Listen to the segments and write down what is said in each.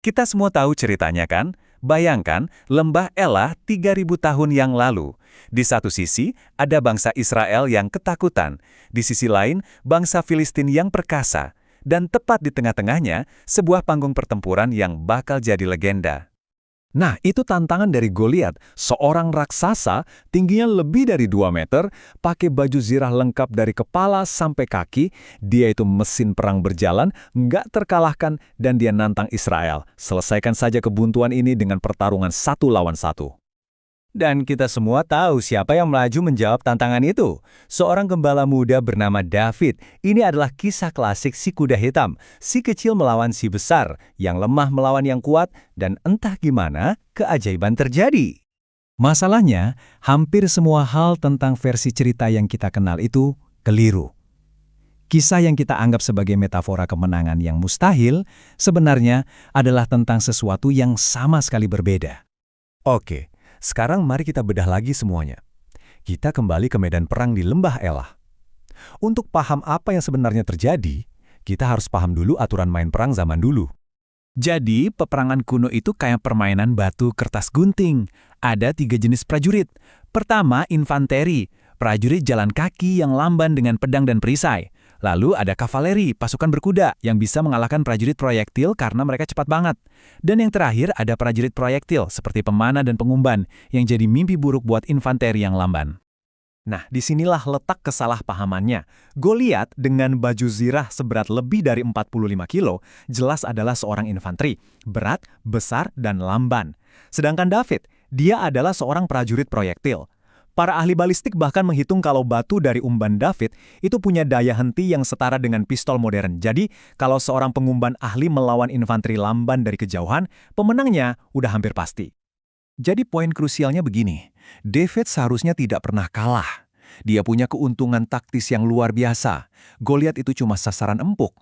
Kita semua tahu ceritanya kan? Bayangkan lembah Elah 3.000 tahun yang lalu. Di satu sisi, ada bangsa Israel yang ketakutan. Di sisi lain, bangsa Filistin yang perkasa. Dan tepat di tengah-tengahnya, sebuah panggung pertempuran yang bakal jadi legenda. Nah, itu tantangan dari Goliat, seorang raksasa tingginya lebih dari 2 meter, pakai baju zirah lengkap dari kepala sampai kaki, dia itu mesin perang berjalan, nggak terkalahkan, dan dia nantang Israel. Selesaikan saja kebuntuan ini dengan pertarungan 1 lawan 1. Dan kita semua tahu siapa yang melaju menjawab tantangan itu. Seorang gembala muda bernama David. Ini adalah kisah klasik si kuda hitam. Si kecil melawan si besar, yang lemah melawan yang kuat, dan entah gimana, keajaiban terjadi. Masalahnya, hampir semua hal tentang versi cerita yang kita kenal itu keliru. Kisah yang kita anggap sebagai metafora kemenangan yang mustahil, sebenarnya adalah tentang sesuatu yang sama sekali berbeda. Oke. Sekarang mari kita bedah lagi semuanya. Kita kembali ke medan perang di Lembah Elah. Untuk paham apa yang sebenarnya terjadi, kita harus paham dulu aturan main perang zaman dulu. Jadi, peperangan kuno itu kayak permainan batu kertas gunting. Ada 3 jenis prajurit. Pertama, infanteri, prajurit jalan kaki yang lamban dengan pedang dan perisai. Lalu ada kavaleri, pasukan berkuda, yang bisa mengalahkan prajurit proyektil karena mereka cepat banget. Dan yang terakhir ada prajurit proyektil, seperti pemanah dan pengumban, yang jadi mimpi buruk buat infanteri yang lamban. Nah, disinilah letak kesalahpahamannya. Goliat dengan baju zirah seberat lebih dari 45 kilo, jelas adalah seorang infanteri, berat, besar, dan lamban. Sedangkan David, dia adalah seorang prajurit proyektil. Para ahli balistik bahkan menghitung kalau batu dari umban David itu punya daya henti yang setara dengan pistol modern. Jadi, kalau seorang pengumban ahli melawan infanteri lamban dari kejauhan, pemenangnya udah hampir pasti. Jadi poin krusialnya begini, David seharusnya tidak pernah kalah. Dia punya keuntungan taktis yang luar biasa. Goliat itu cuma sasaran empuk.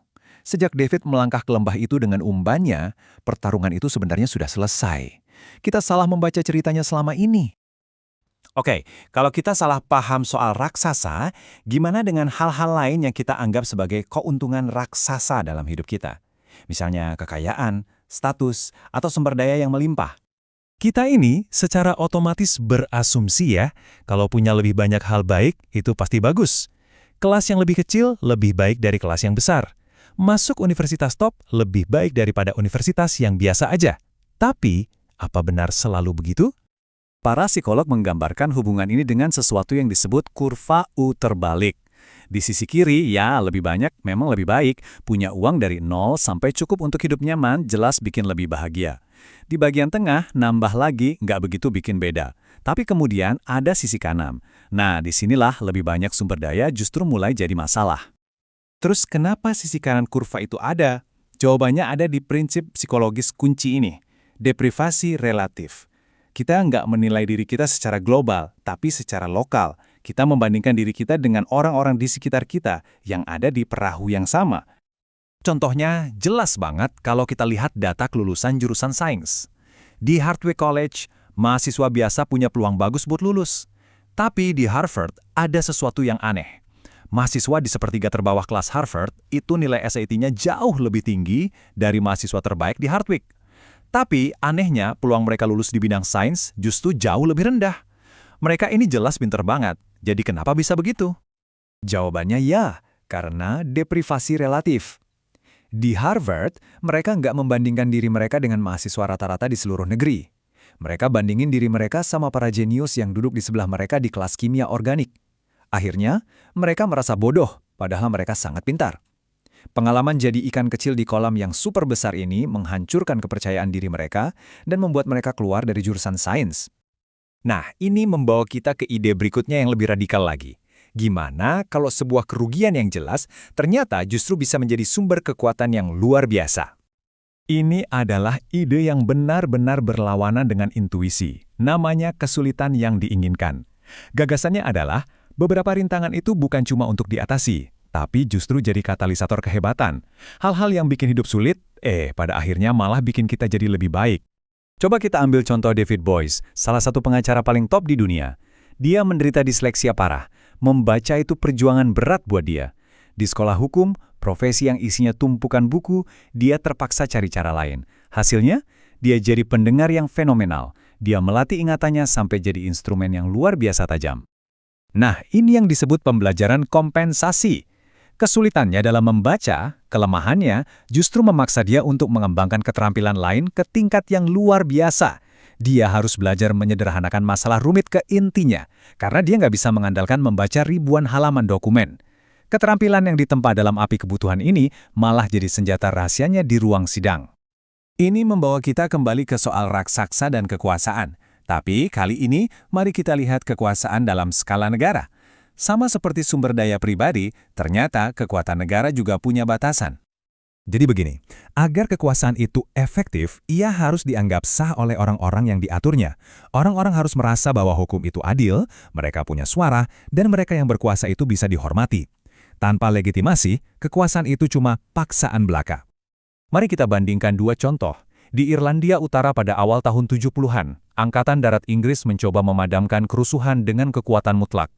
Sejak David melangkah ke lembah itu dengan umbannya, pertarungan itu sebenarnya sudah selesai. Kita salah membaca ceritanya selama ini. Oke, kalau kita salah paham soal raksasa, gimana dengan hal-hal lain yang kita anggap sebagai keuntungan raksasa dalam hidup kita? Misalnya kekayaan, status, atau sumber daya yang melimpah. Kita ini secara otomatis berasumsi ya, kalau punya lebih banyak hal baik, itu pasti bagus. Kelas yang lebih kecil lebih baik dari kelas yang besar. Masuk universitas top lebih baik daripada universitas yang biasa aja. Tapi, apa benar selalu begitu? Para psikolog menggambarkan hubungan ini dengan sesuatu yang disebut kurva U terbalik. Di sisi kiri, ya lebih banyak memang lebih baik, punya uang dari 0 sampai cukup untuk hidup nyaman, jelas bikin lebih bahagia. Di bagian tengah, nambah lagi nggak begitu bikin beda. Tapi kemudian ada sisi kanan. Nah, disinilah lebih banyak sumber daya justru mulai jadi masalah. Terus kenapa sisi kanan kurva itu ada? Jawabannya ada di prinsip psikologis kunci ini, deprivasi relatif. Kita nggak menilai diri kita secara global, tapi secara lokal. Kita membandingkan diri kita dengan orang-orang di sekitar kita yang ada di perahu yang sama. Contohnya, jelas banget kalau kita lihat data kelulusan jurusan sains. Di Hardwick College, mahasiswa biasa punya peluang bagus buat lulus. Tapi di Harvard ada sesuatu yang aneh. Mahasiswa di sepertiga terbawah kelas Harvard itu nilai SAT-nya jauh lebih tinggi dari mahasiswa terbaik di Hardwick. Tapi anehnya peluang mereka lulus di bidang sains justru jauh lebih rendah. Mereka ini jelas pinter banget, jadi kenapa bisa begitu? Jawabannya ya, karena deprivasi relatif. Di Harvard, mereka nggak membandingkan diri mereka dengan mahasiswa rata-rata di seluruh negeri. Mereka bandingin diri mereka sama para jenius yang duduk di sebelah mereka di kelas kimia organik. Akhirnya, mereka merasa bodoh, padahal mereka sangat pintar. Pengalaman jadi ikan kecil di kolam yang super besar ini menghancurkan kepercayaan diri mereka dan membuat mereka keluar dari jurusan sains. Nah, ini membawa kita ke ide berikutnya yang lebih radikal lagi. Gimana kalau sebuah kerugian yang jelas ternyata justru bisa menjadi sumber kekuatan yang luar biasa? Ini adalah ide yang benar-benar berlawanan dengan intuisi. Namanya kesulitan yang diinginkan. Gagasannya adalah beberapa rintangan itu bukan cuma untuk diatasi, tapi justru jadi katalisator kehebatan. Hal-hal yang bikin hidup sulit, pada akhirnya malah bikin kita jadi lebih baik. Coba kita ambil contoh David Boies, salah satu pengacara paling top di dunia. Dia menderita disleksia parah. Membaca itu perjuangan berat buat dia. Di sekolah hukum, profesi yang isinya tumpukan buku, dia terpaksa cari cara lain. Hasilnya, dia jadi pendengar yang fenomenal. Dia melatih ingatannya sampai jadi instrumen yang luar biasa tajam. Nah, ini yang disebut pembelajaran kompensasi. Kesulitannya dalam membaca, kelemahannya justru memaksa dia untuk mengembangkan keterampilan lain ke tingkat yang luar biasa. Dia harus belajar menyederhanakan masalah rumit ke intinya, karena dia nggak bisa mengandalkan membaca ribuan halaman dokumen. Keterampilan yang ditempa dalam api kebutuhan ini malah jadi senjata rahasianya di ruang sidang. Ini membawa kita kembali ke soal raksasa dan kekuasaan. Tapi kali ini, mari kita lihat kekuasaan dalam skala negara. Sama seperti sumber daya pribadi, ternyata kekuatan negara juga punya batasan. Jadi begini, agar kekuasaan itu efektif, ia harus dianggap sah oleh orang-orang yang diaturnya. Orang-orang harus merasa bahwa hukum itu adil, mereka punya suara, dan mereka yang berkuasa itu bisa dihormati. Tanpa legitimasi, kekuasaan itu cuma paksaan belaka. Mari kita bandingkan dua contoh. Di Irlandia Utara pada awal tahun 70-an, Angkatan Darat Inggris mencoba memadamkan kerusuhan dengan kekuatan mutlak.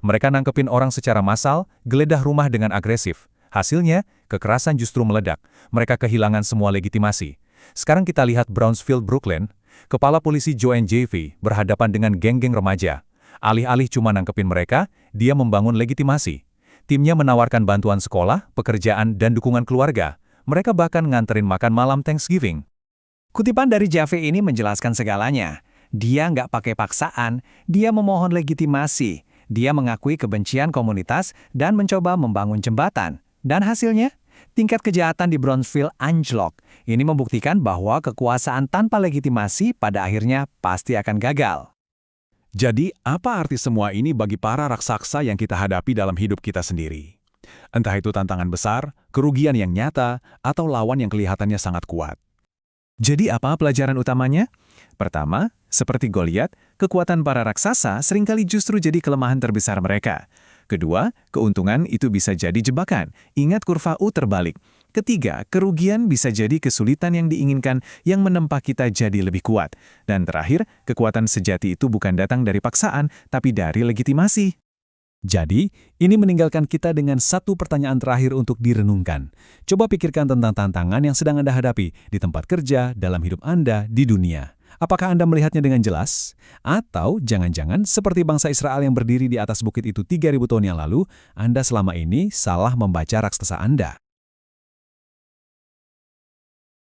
Mereka nangkepin orang secara massal, geledah rumah dengan agresif. Hasilnya, kekerasan justru meledak. Mereka kehilangan semua legitimasi. Sekarang kita lihat Brownsville, Brooklyn. Kepala polisi Joanne Javey berhadapan dengan geng-geng remaja. Alih-alih cuma nangkepin mereka, dia membangun legitimasi. Timnya menawarkan bantuan sekolah, pekerjaan, dan dukungan keluarga. Mereka bahkan nganterin makan malam Thanksgiving. Kutipan dari Javey ini menjelaskan segalanya. Dia nggak pakai paksaan, dia memohon legitimasi. Dia mengakui kebencian komunitas dan mencoba membangun jembatan. Dan hasilnya, tingkat kejahatan di Brownsville anjlok. Ini membuktikan bahwa kekuasaan tanpa legitimasi pada akhirnya pasti akan gagal. Jadi, apa arti semua ini bagi para raksasa yang kita hadapi dalam hidup kita sendiri? Entah itu tantangan besar, kerugian yang nyata, atau lawan yang kelihatannya sangat kuat. Jadi apa pelajaran utamanya? Pertama, seperti Goliat, kekuatan para raksasa seringkali justru jadi kelemahan terbesar mereka. Kedua, keuntungan itu bisa jadi jebakan. Ingat kurva U terbalik. Ketiga, kerugian bisa jadi kesulitan yang diinginkan yang menempa kita jadi lebih kuat. Dan terakhir, kekuatan sejati itu bukan datang dari paksaan, tapi dari legitimasi. Jadi, ini meninggalkan kita dengan satu pertanyaan terakhir untuk direnungkan. Coba pikirkan tentang tantangan yang sedang Anda hadapi di tempat kerja, dalam hidup Anda, di dunia. Apakah Anda melihatnya dengan jelas? Atau jangan-jangan seperti bangsa Israel yang berdiri di atas bukit itu 3.000 tahun yang lalu, Anda selama ini salah membaca raksasa Anda?